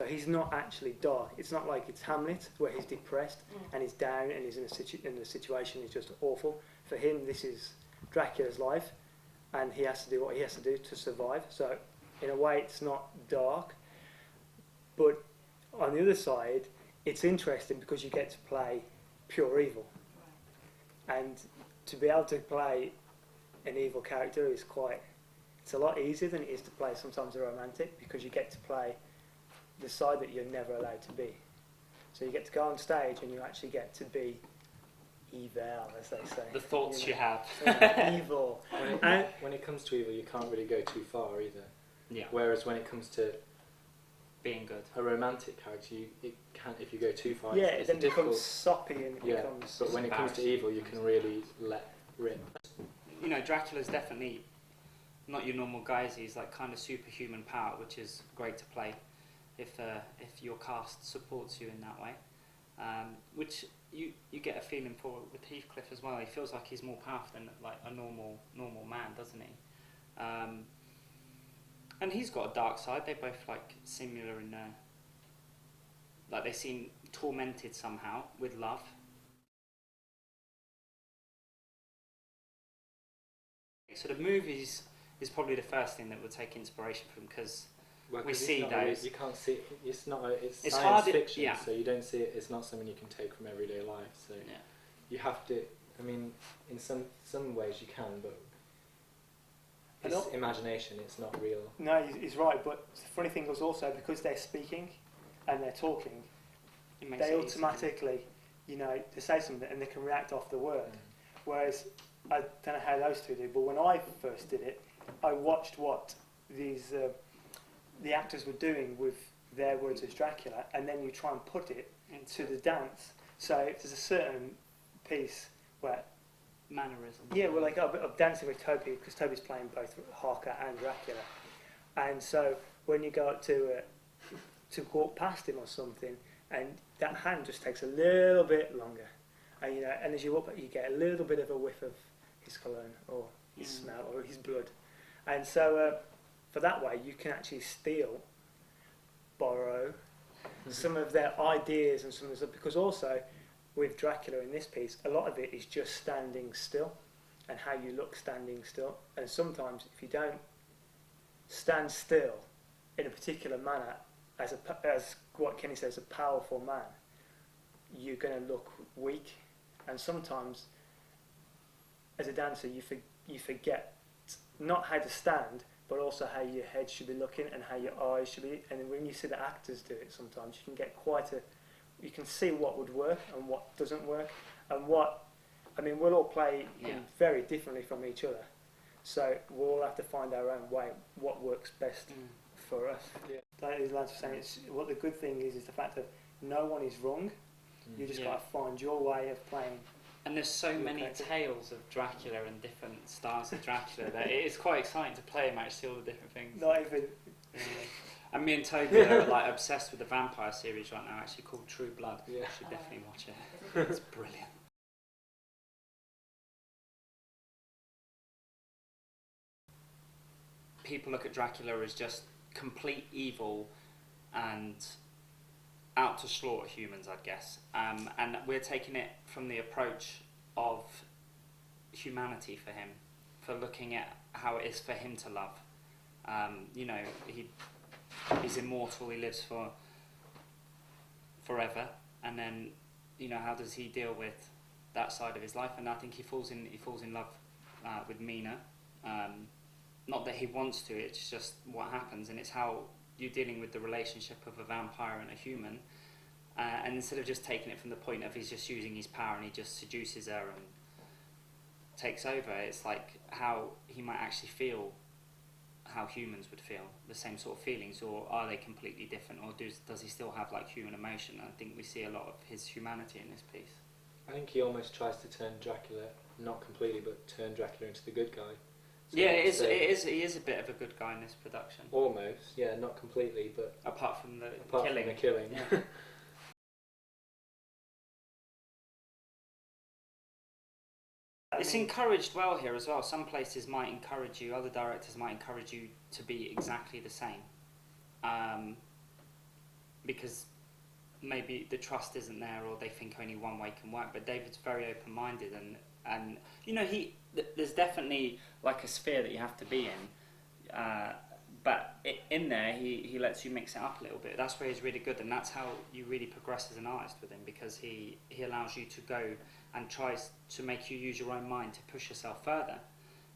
So he's not actually dark. It's not like it's Hamlet where he's depressed and he's down and he's in a situation is just awful. For him, this is Dracula's life, and he has to do what he has to do to survive. So in a way, it's not dark, but on the other side, it's interesting because you get to play pure evil, and to be able to play an evil character is it's a lot easier than it is to play sometimes a romantic, because you get to play the side that you're never allowed to be. So you get to go on stage and you actually get to be evil, as they say. The thoughts you have. Evil. When it comes to evil, you can't really go too far either. Yeah. Whereas when it comes to being good, a romantic character, it can, if you go too far, yeah, it's it then difficult. becomes soppy and it becomes. But when it comes to evil, you can really let rip. You know, Dracula's definitely not your normal guy. He's like kind of superhuman power, which is great to play if your cast supports you in that way. Which you get a feeling for with Heathcliff as well. He feels like he's more powerful than like a normal man, doesn't he? And he's got a dark side. They both like similar in like they seem tormented somehow with love. So the movies is probably the first thing that we'll take inspiration from, because we see those. Really, you can't see. It's not. It's science hard fiction, yeah. So you don't see it. It's not something you can take from everyday life. So yeah. You have to. I mean, in some ways you can, but it's imagination. It's not real. No, he's right. But the funny thing is also, because they're speaking and they're talking, they automatically, they say something and they can react off the word. Whereas I don't know how those two do, but when I first did it, I watched what the actors were doing with their words as Dracula, and then you try and put it into the dance. So if there's a certain piece where mannerism. Yeah, well, like I'm dancing with Toby, because Toby's playing both Harker and Dracula, and so when you go up to walk past him or something, and that hand just takes a little bit longer, and and as you walk back, you get a little bit of a whiff of his cologne or his smell or his blood, and so for that way you can actually borrow some of their ideas and some of the stuff, because also with Dracula in this piece, a lot of it is just standing still and how you look standing still, and sometimes if you don't stand still in a particular manner as what Kenny says, a powerful man, you're going to look weak, and sometimes as a dancer you forget not how to stand, but also how your head should be looking and how your eyes should be. And when you see the actors do it, sometimes you can get you can see what would work and what doesn't work, and we'll all play very differently from each other, so we'll all have to find our own way, what works best for us. Yeah. That is Lance was saying, what the good thing is the fact that no one is wrong. You just got to find your way of playing. And there's so many tales of Dracula and different styles of Dracula that it is quite exciting to play and actually see all the different things. Not even. And me and Toby are like obsessed with the vampire series right now, actually called True Blood. Yeah. You should definitely watch it. It's brilliant. People look at Dracula as just complete evil and out to slaughter humans, I guess. And we're taking it from the approach of humanity for him, for looking at how it is for him to love. He's immortal, he lives forever, and then how does he deal with that side of his life? And I think he falls in love with Mina. Not that he wants to, it's just what happens, and it's how you're dealing with the relationship of a vampire and a human, and instead of just taking it from the point of he's just using his power and he just seduces her and takes over, it's like how he might actually feel how humans would feel, the same sort of feelings, or are they completely different, or does he still have like human emotion? I think we see a lot of his humanity in this piece. I think he almost tries to turn Dracula, not completely, but turn Dracula into the good guy. So yeah, it is. He is a bit of a good guy in this production. Almost, yeah, not completely, but apart from the killing. Yeah. It's encouraged well here as well. Some places might encourage you, other directors might encourage you to be exactly the same. because maybe the trust isn't there, or they think only one way can work. But David's very open-minded, and you know, there's definitely like a sphere that you have to be in, but in there he lets you mix it up a little bit. That's where he's really good, and that's how you really progress as an artist with him, because he allows you to go and tries to make you use your own mind to push yourself further.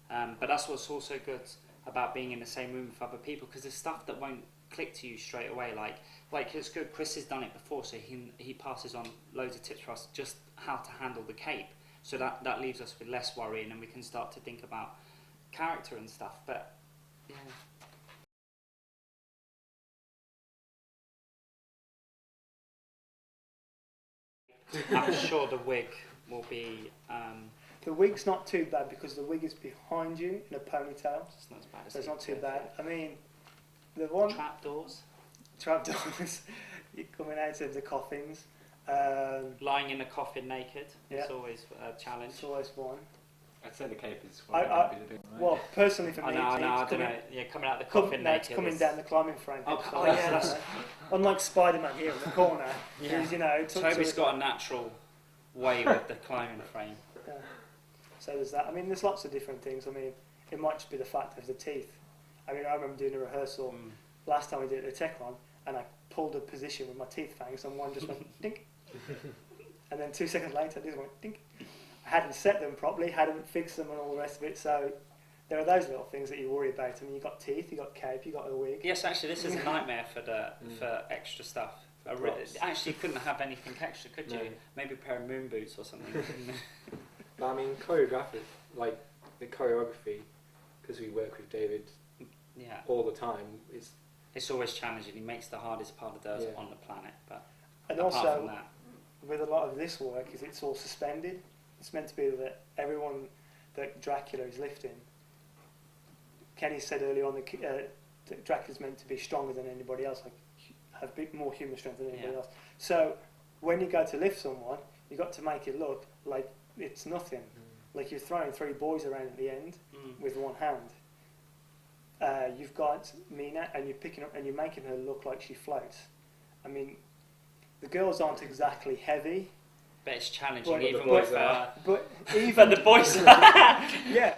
But that's what's also good about being in the same room with other people, because there's stuff that won't click to you straight away. Like it's good. Chris has done it before, so he passes on loads of tips for us just how to handle the cape. So that leaves us with less worry, and then we can start to think about character and stuff. But yeah. I'm sure the wig will be. The wig's not too bad because the wig is behind you in a ponytail. It's not as bad as so it's not too bad. I mean, the one trapdoors. Trapdoors. You're coming out of the coffins. Lying in a coffin naked. Yeah. It's always a challenge. It's always one. I'd say the cape is I- probably the big one, right? Well, personally for me, I it's don't know. Yeah, coming out the coffin naked. coming down the climbing frame. Oh, yeah, that's. Unlike Spider-Man here in the corner, Yeah. who's, you know, Toby's got a natural way with the climbing frame. Yeah. So there's that. I mean, there's lots of different things. I mean, it might just be the fact of the teeth. I mean, I remember doing a rehearsal last time we did it at the Tech One, and I pulled a position with my teeth fangs, and one just went dink, and then 2 seconds later, this went dink. I hadn't set them properly, hadn't fixed them, and all the rest of it. So there are those little things that you worry about. I mean, you've got teeth, you've got cape, you've got a wig. Yes, actually, this is a nightmare for extra stuff. Actually, you couldn't have anything extra, could you? No. Maybe a pair of moon boots or something. But I mean, choreographic, like the choreography, because we work with David Yeah, all the time, it's always challenging. He makes the hardest part of those on the planet. But And apart also, from that, with a lot of this work, is it's all suspended. It's meant to be that everyone that Dracula is lifting. Kenny said earlier on that Dracula's meant to be stronger than anybody else, like have more human strength than anybody else. So when you go to lift someone, you've got to make it look like it's nothing. Like you're throwing 3 boys around at the end with one hand. You've got Mina, and you're picking up and you're making her look like she floats. I mean, the girls aren't exactly heavy, but it's challenging but even the boys with. are. but even the boys. yeah.